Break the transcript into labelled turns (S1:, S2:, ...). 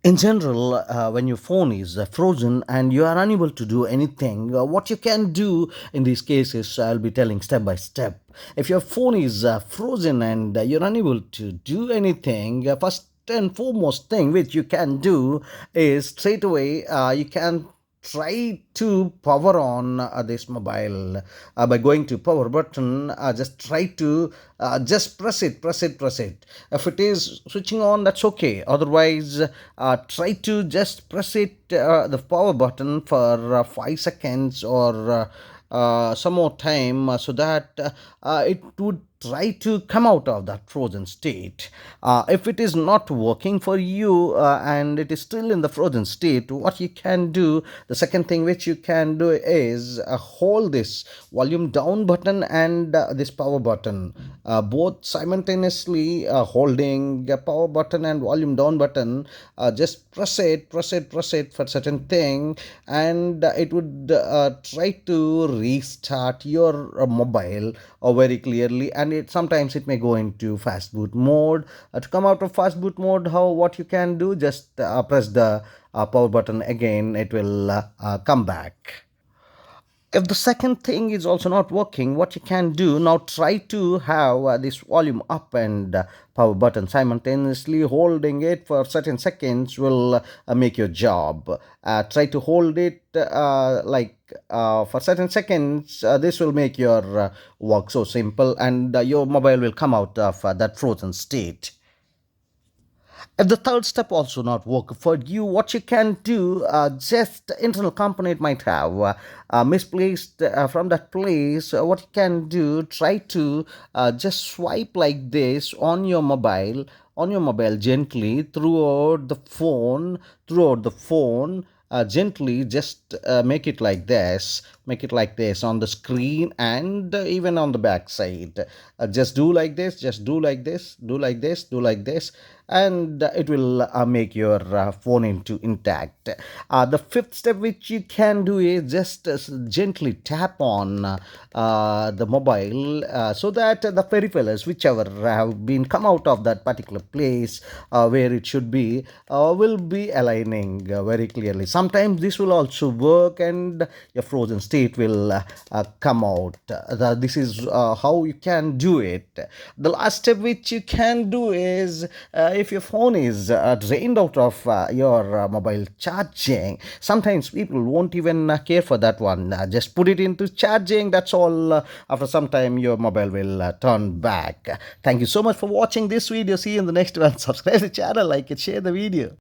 S1: In general, when your phone is frozen and you are unable to do anything, what you can do in these cases, I'll be telling step by step. If your phone is frozen and you're unable to do anything, first and foremost thing which you can do is straight away you can try to power on this mobile by going to power button. Just try to just press it. If it is switching on, that's okay. Otherwise, try to just press the power button for 5 seconds or some more time, so that it would try to come out of that frozen state. If it is not working for you and it is still in the frozen state, what you can do, the second thing which you can do is hold this volume down button and this power button, both simultaneously, holding the power button and volume down button. Just press it for certain thing, and it would try to restart your mobile very clearly. And it sometimes it may go into fast boot mode. To come out of fast boot mode, what you can do, just press the power button again, it will come back. If the second thing is also not working, what you can do now, try to have this volume up and power button simultaneously. Holding it for certain seconds will make your job. Try to hold it for certain seconds. This will make your work so simple, and your mobile will come out of that frozen state. If the third step also not work for you, what you can do, just internal component might have misplaced from that place. What you can do, try to just swipe like this on your mobile gently throughout the phone. Gently just make it like this on the screen, and even on the back side. Just do like this, just do like this, do like this, do like this, and it will make your phone into intact. The fifth step which you can do is just gently tap on the mobile, so that the peripherals whichever have been come out of that particular place where it should be will be aligning very clearly. Sometimes this will also work, and your frozen state will come out. This is how you can do it. The last step which you can do is, if your phone is drained out of your mobile charging, sometimes people won't even care for that one. Just put it into charging, that's all. After some time your mobile will turn back. Thank you so much for watching this video. See you in the next one. Subscribe the channel, like it, share the video.